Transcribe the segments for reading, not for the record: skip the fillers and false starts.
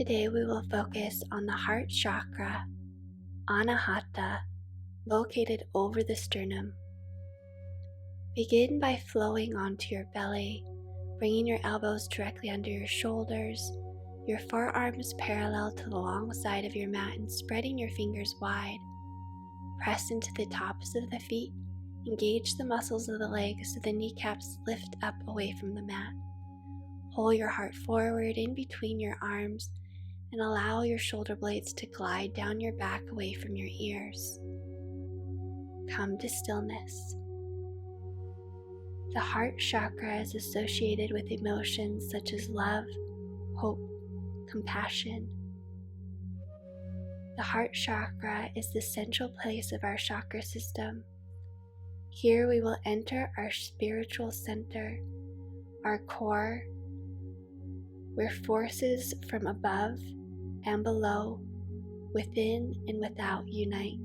Today we will focus on the heart chakra, Anahata, located over the sternum. Begin by flowing onto your belly, bringing your elbows directly under your shoulders, your forearms parallel to the long side of your mat, and spreading your fingers wide. Press into the tops of the feet, engage the muscles of the legs so the kneecaps lift up away from the mat. Pull your heart forward in between your arms and allow your shoulder blades to glide down your back away from your ears. Come to stillness. The heart chakra is associated with emotions such as love, hope, compassion. The heart chakra is the central place of our chakra system. Here we will enter our spiritual center, our core, where forces from above and below, within and without unite.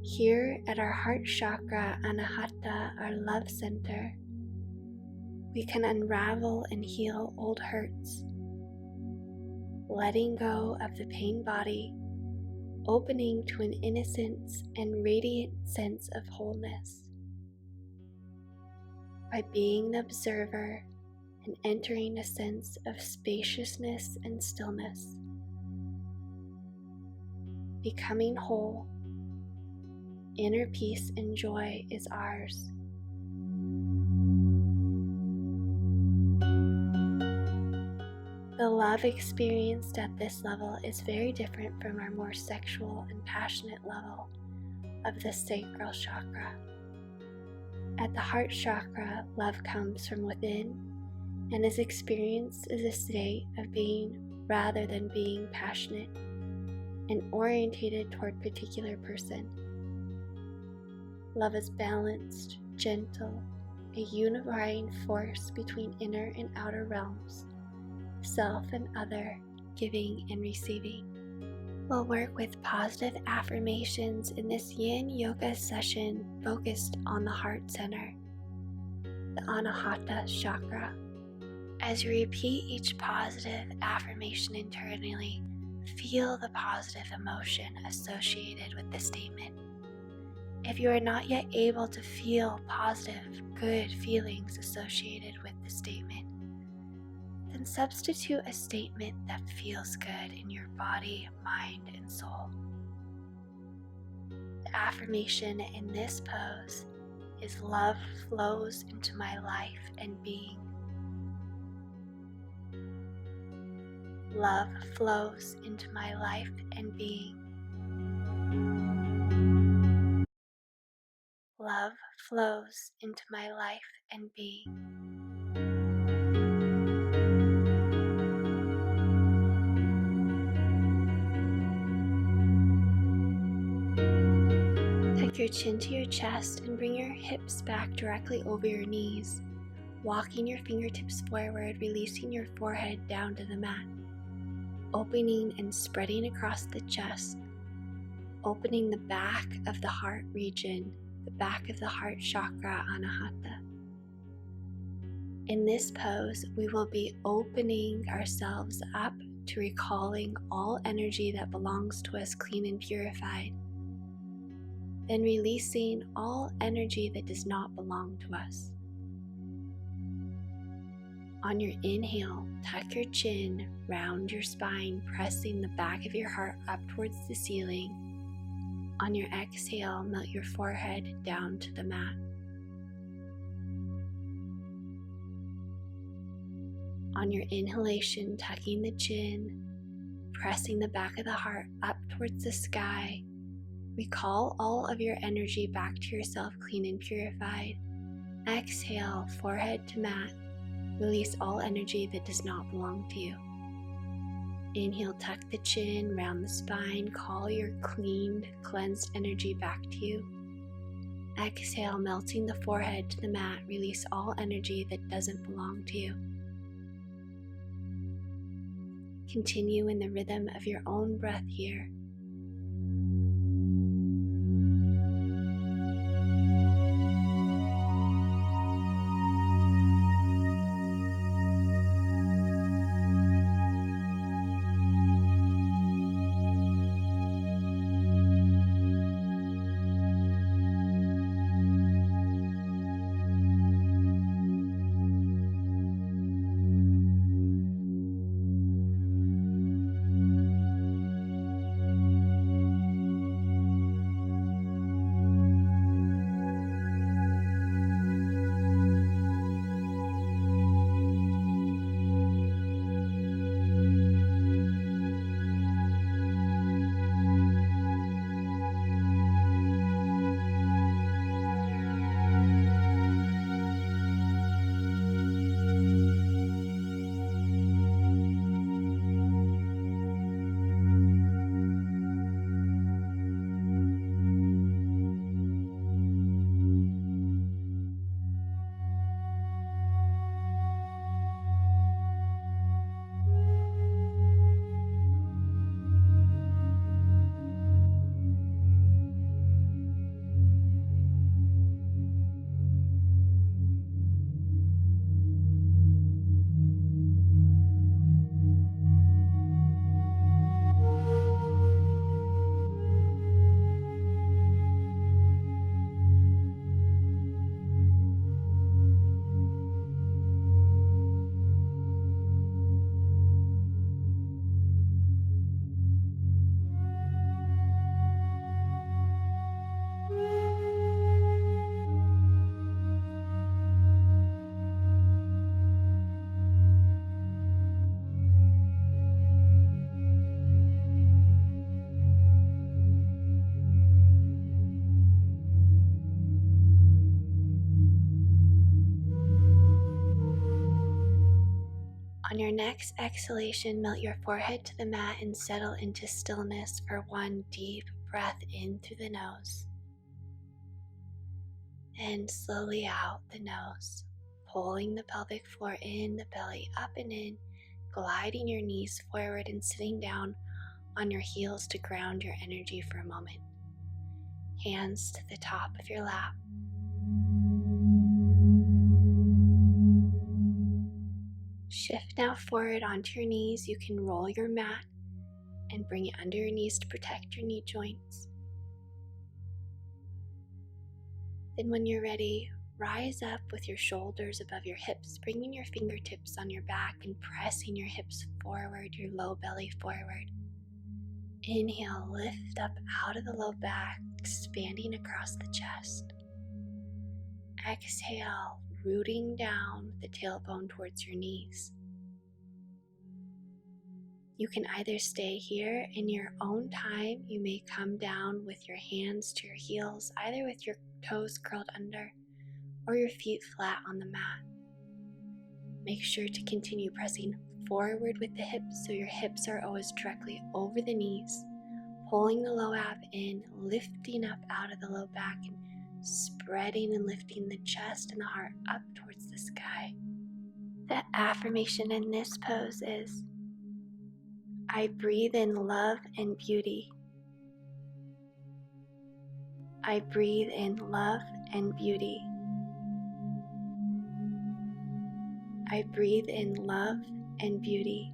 Here at our heart chakra, Anahata, our love center, we can unravel and heal old hurts, letting go of the pain body, opening to an innocence and radiant sense of wholeness. By being the observer and entering a sense of spaciousness and stillness, becoming whole, inner peace and joy is ours. The love experienced at this level is very different from our more sexual and passionate level of the sacral chakra. At the heart chakra, love comes from within and is experienced as a state of being rather than being passionate and orientated toward a particular person. Love is balanced, gentle, a unifying force between inner and outer realms, self and other, giving and receiving. We'll work with positive affirmations in this Yin Yoga session focused on the heart center, the Anahata chakra. As you repeat each positive affirmation internally, feel the positive emotion associated with the statement. If you are not yet able to feel positive, good feelings associated with the statement, then substitute a statement that feels good in your body, mind, and soul. The affirmation in this pose is love flows into my life and being. Love flows into my life and being. Love flows into my life and being. Tuck your chin to your chest and bring your hips back directly over your knees, walking your fingertips forward, releasing your forehead down to the mat, opening and spreading across the chest, opening the back of the heart region, the back of the heart chakra, Anahata. In this pose, we will be opening ourselves up to recalling all energy that belongs to us clean and purified, then releasing all energy that does not belong to us. On your inhale, tuck your chin, round your spine, pressing the back of your heart up towards the ceiling. On your exhale, melt your forehead down to the mat. On your inhalation, tucking the chin, pressing the back of the heart up towards the sky. Recall all of your energy back to yourself, clean and purified. Exhale, forehead to mat. Release all energy that does not belong to you. Inhale, tuck the chin, round the spine, call your cleaned, cleansed energy back to you. Exhale, melting the forehead to the mat, release all energy that doesn't belong to you. Continue in the rhythm of your own breath here. On your next exhalation, melt your forehead to the mat and settle into stillness for one deep breath in through the nose. And slowly out the nose, pulling the pelvic floor in, the belly up and in, gliding your knees forward and sitting down on your heels to ground your energy for a moment. Hands to the top of your lap. Shift now forward onto your knees. You can roll your mat and bring it under your knees to protect your knee joints. Then when you're ready, rise up with your shoulders above your hips, bringing your fingertips on your back and pressing your hips forward, your low belly forward. Inhale, lift up out of the low back, expanding across the chest. Exhale, rooting down the tailbone towards your knees. You can either stay here in your own time. You may come down with your hands to your heels, either with your toes curled under or your feet flat on the mat. Make sure to continue pressing forward with the hips so your hips are always directly over the knees, pulling the low ab in, lifting up out of the low back and spreading and lifting the chest and the heart up towards the sky. The affirmation in this pose is, I breathe in love and beauty. I breathe in love and beauty. I breathe in love and beauty.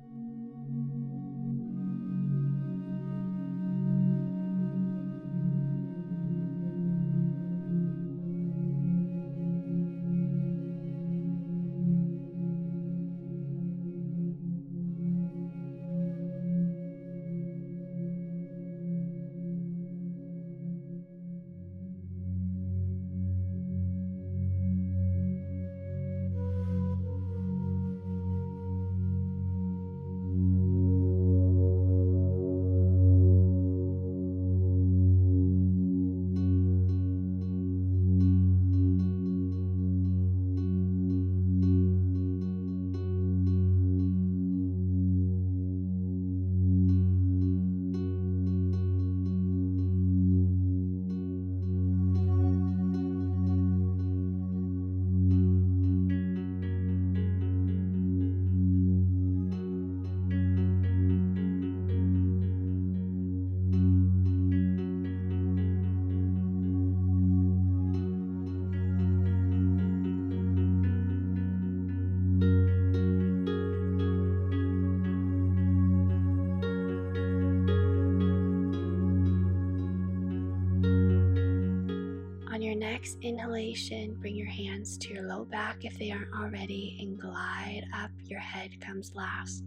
On your next inhalation, bring your hands to your low back if they aren't already and glide up. Your head comes last.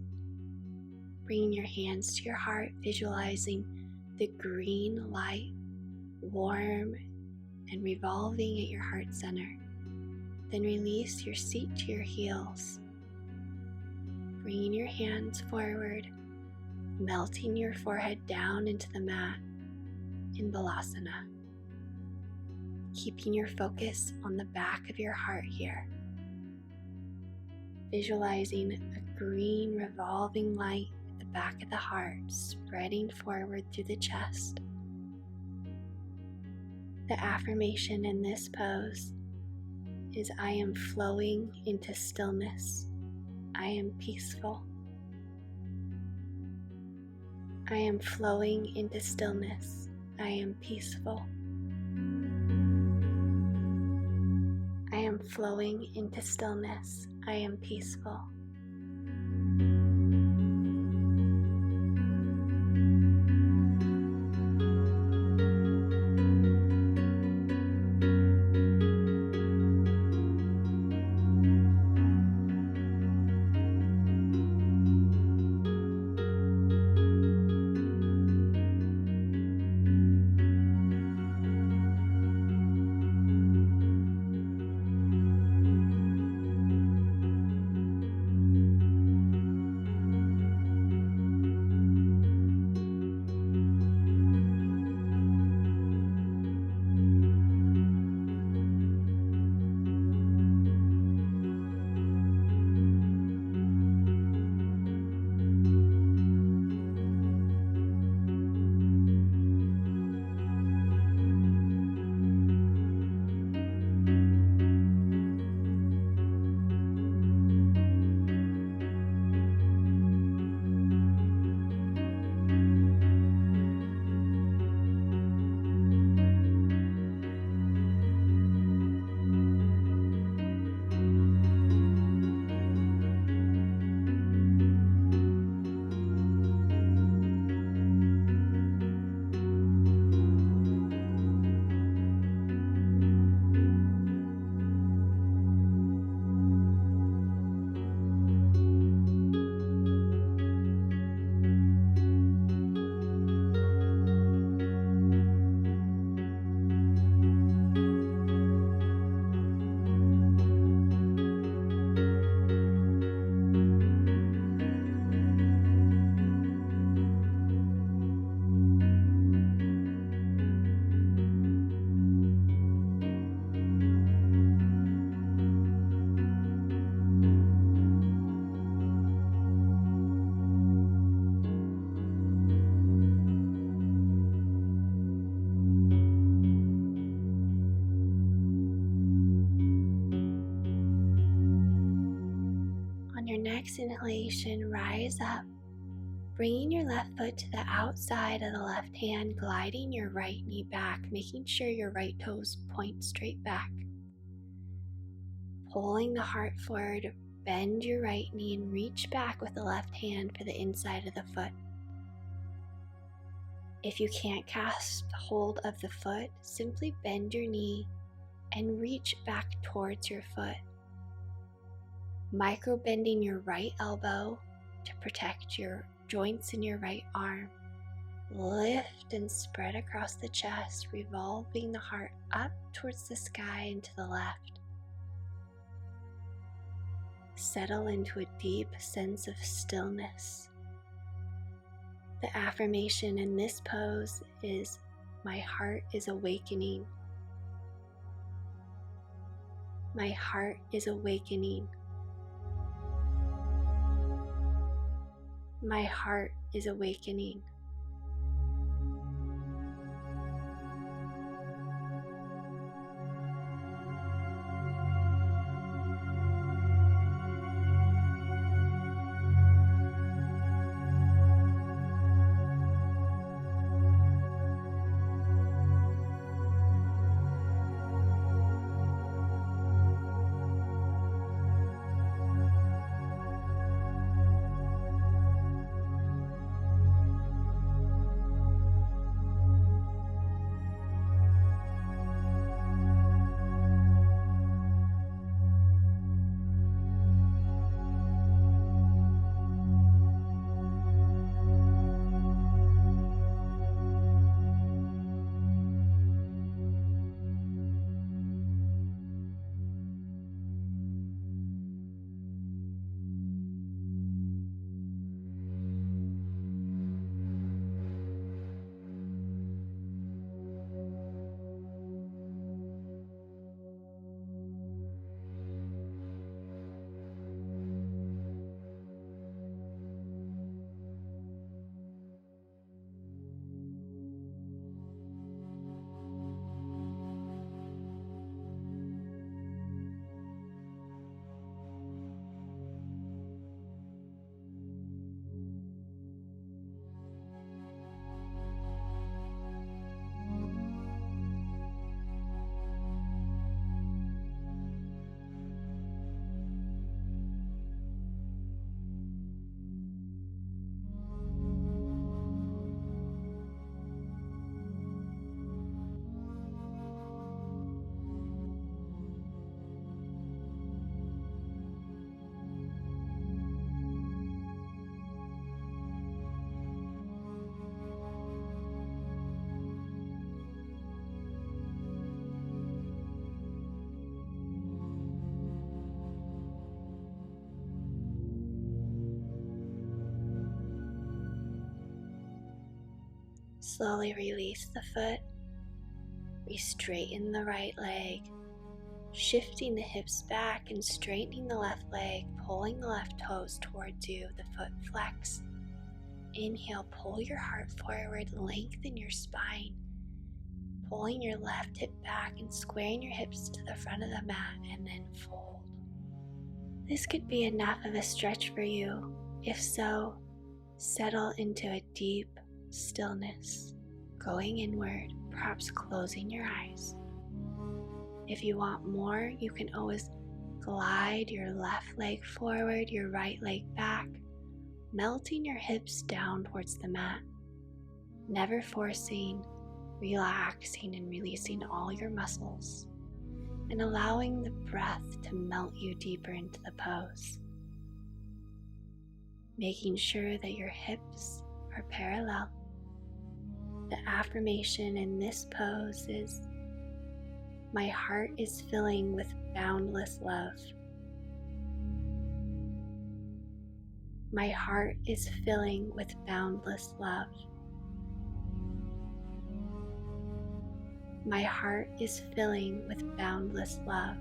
Bringing your hands to your heart, visualizing the green light, warm and revolving at your heart center. Then release your seat to your heels. Bringing your hands forward, melting your forehead down into the mat in Balasana. Keeping your focus on the back of your heart here. Visualizing a green revolving light at the back of the heart, spreading forward through the chest. The affirmation in this pose is, I am flowing into stillness. I am peaceful. I am flowing into stillness. I am peaceful. I am flowing into stillness. I am peaceful. next inhalation, rise up, bringing your left foot to the outside of the left hand, gliding your right knee back, making sure your right toes point straight back. Pulling the heart forward, bend your right knee and reach back with the left hand for the inside of the foot. If you can't cast hold of the foot, simply bend your knee and reach back towards your foot. Micro bending your right elbow to protect your joints in your right arm. Lift and spread across the chest, revolving the heart up towards the sky and to the left. Settle into a deep sense of stillness. The affirmation in this pose is, "My heart is awakening." My heart is awakening. My heart is awakening. Slowly release the foot, re-straighten the right leg, shifting the hips back and straightening the left leg, pulling the left toes towards you, the foot flex. Inhale, pull your heart forward, lengthen your spine, pulling your left hip back and squaring your hips to the front of the mat, and then fold. This could be enough of a stretch for you. If so, settle into a deep stillness, going inward, perhaps closing your eyes. If you want more, you can always glide your left leg forward, your right leg back, melting your hips down towards the mat, never forcing, relaxing and releasing all your muscles, and allowing the breath to melt you deeper into the pose. Making sure that your hips are parallel. The affirmation in this pose is, "My heart is filling with boundless love." My heart is filling with boundless love. My heart is filling with boundless love.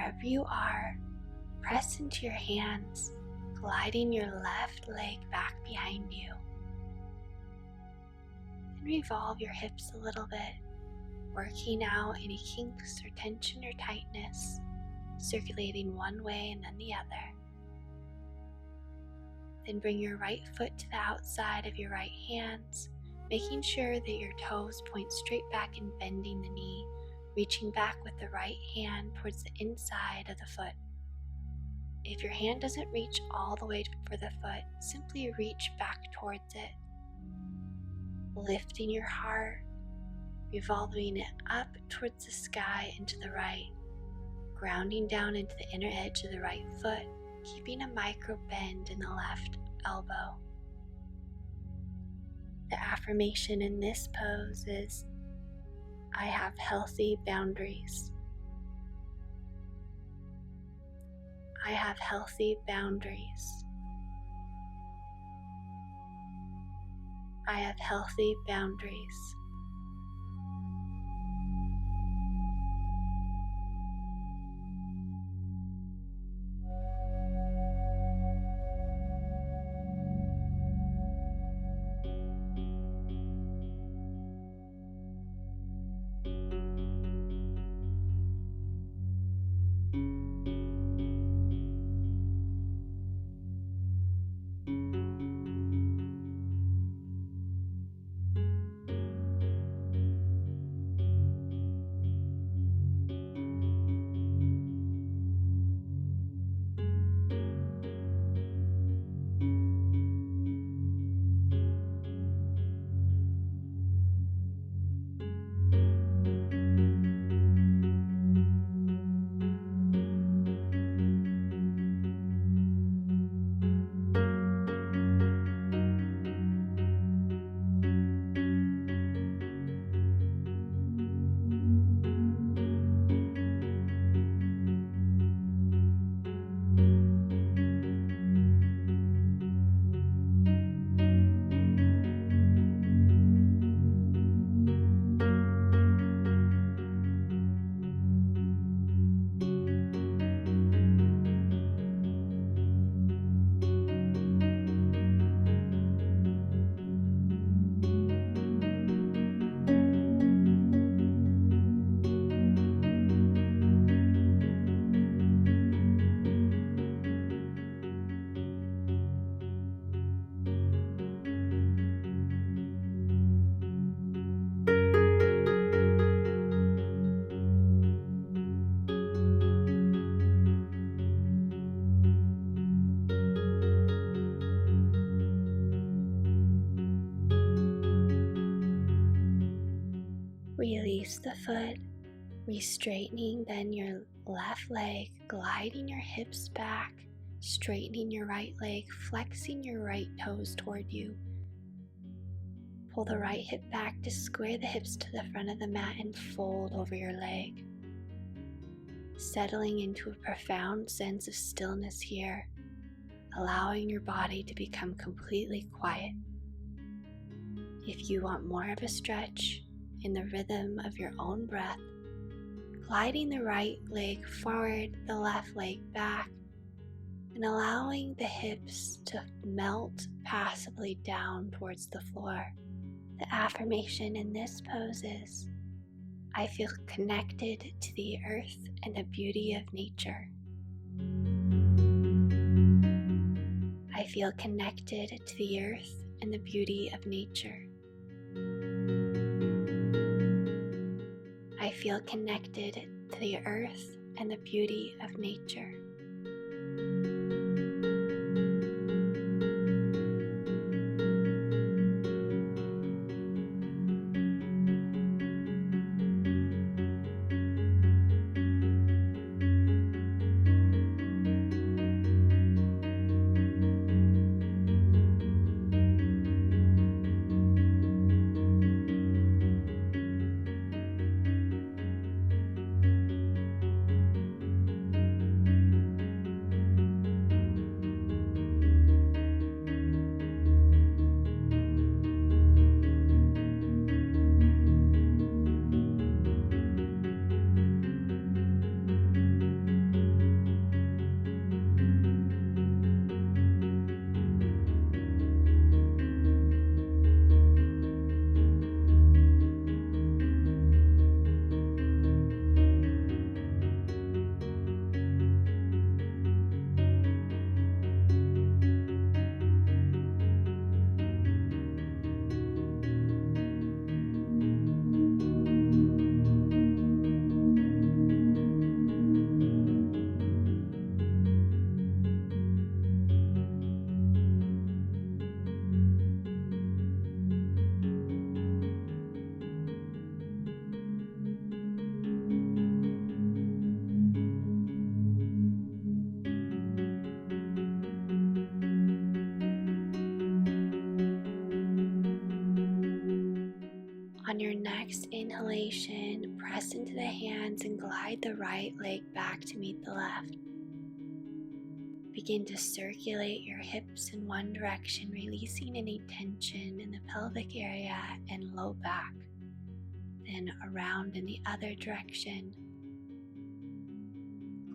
wherever you are, press into your hands, gliding your left leg back behind you. And revolve your hips a little bit, working out any kinks or tension or tightness, circulating one way and then the other. Then bring your right foot to the outside of your right hands, making sure that your toes point straight back and bending the knee, reaching back with the right hand towards the inside of the foot. If your hand doesn't reach all the way for the foot, simply reach back towards it. Lifting your heart, revolving it up towards the sky and to the right, grounding down into the inner edge of the right foot, keeping a micro bend in the left elbow. The affirmation in this pose is, I have healthy boundaries. I have healthy boundaries. I have healthy boundaries. Release the foot, re-straightening then your left leg, gliding your hips back, straightening your right leg, flexing your right toes toward you. Pull the right hip back to square the hips to the front of the mat and fold over your leg. Settling into a profound sense of stillness here, allowing your body to become completely quiet. If you want more of a stretch, in the rhythm of your own breath, gliding the right leg forward, the left leg back, and allowing the hips to melt passively down towards the floor. The affirmation in this pose is, I feel connected to the earth and the beauty of nature. I feel connected to the earth and the beauty of nature. I feel connected to the earth and the beauty of nature. On your next inhalation, press into the hands and glide the right leg back to meet the left. Begin to circulate your hips in one direction, releasing any tension in the pelvic area and low back. Then around in the other direction.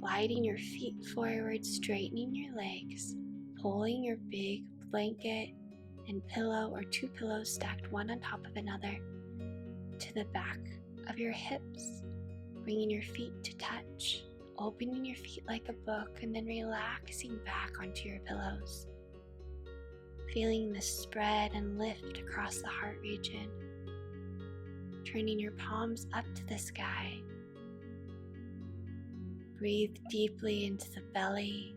Gliding your feet forward, straightening your legs, pulling your big blanket and pillow or two pillows stacked one on top of another to the back of your hips, bringing your feet to touch, opening your feet like a book, and then relaxing back onto your pillows. Feeling the spread and lift across the heart region, turning your palms up to the sky. Breathe deeply into the belly,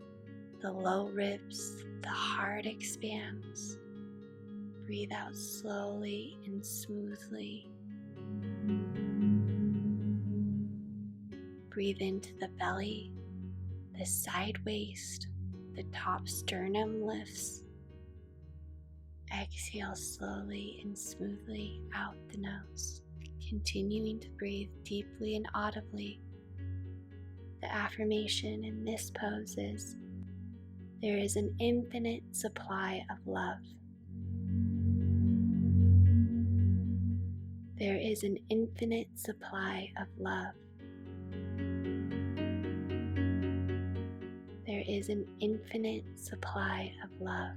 the low ribs, the heart expands. Breathe out slowly and smoothly. Breathe into the belly, the side waist, the top sternum lifts. Exhale slowly and smoothly out the nose, continuing to breathe deeply and audibly. The affirmation in this pose is, there is an infinite supply of love. There is an infinite supply of love. There is an infinite supply of love.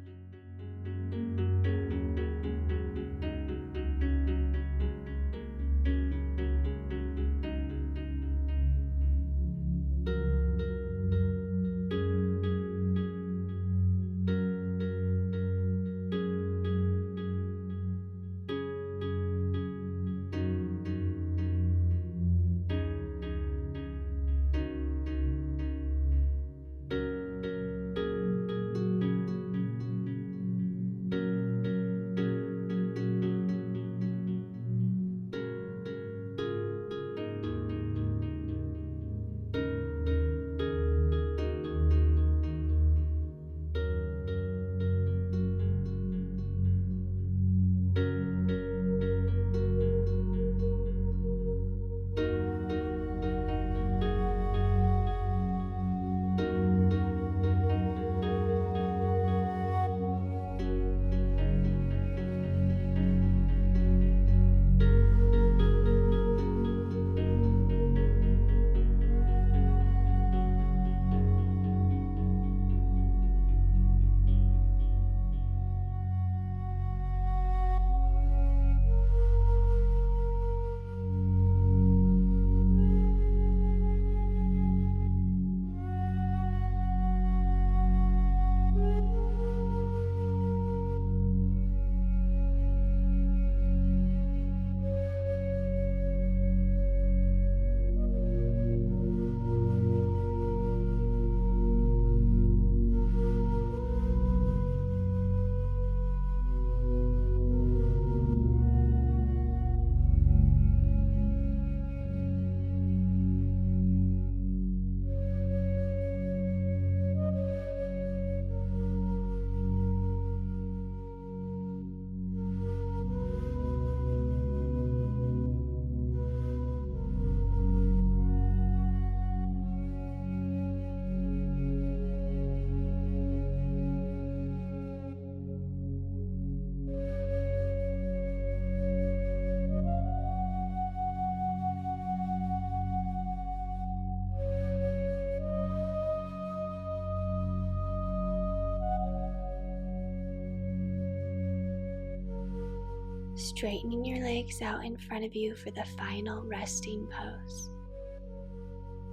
Straightening your legs out in front of you for the final resting pose.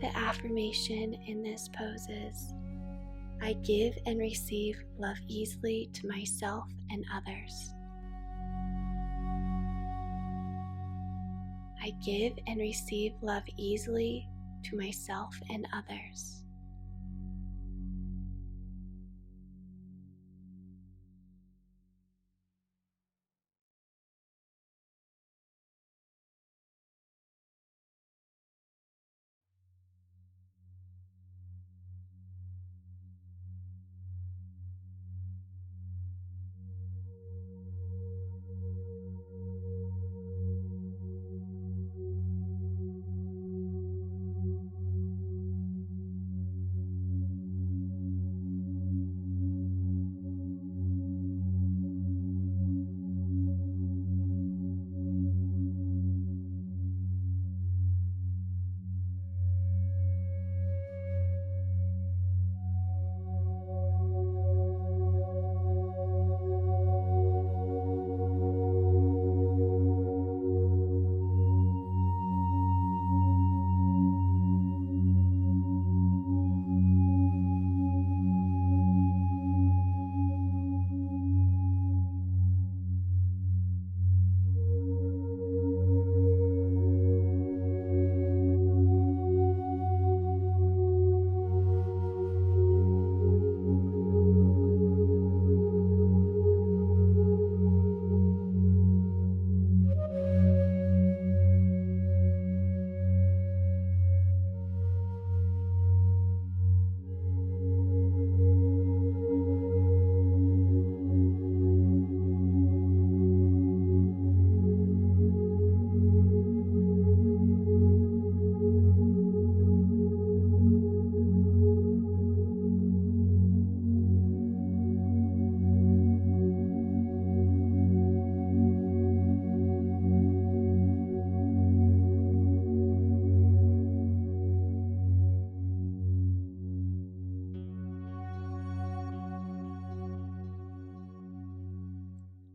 The affirmation in this pose is, I give and receive love easily to myself and others. I give and receive love easily to myself and others.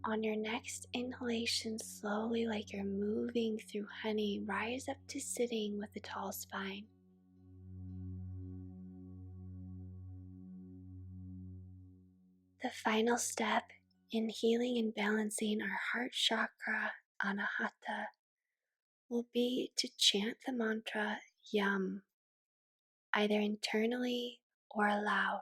On your next inhalation, slowly, like you're moving through honey, rise up to sitting with a tall spine. The final step in healing and balancing our heart chakra, Anahata, will be to chant the mantra Yum, either internally or aloud.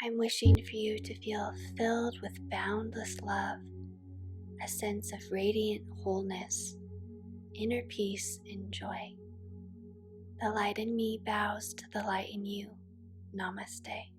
I'm wishing for you to feel filled with boundless love, a sense of radiant wholeness, inner peace, and joy. The light in me bows to the light in you. Namaste.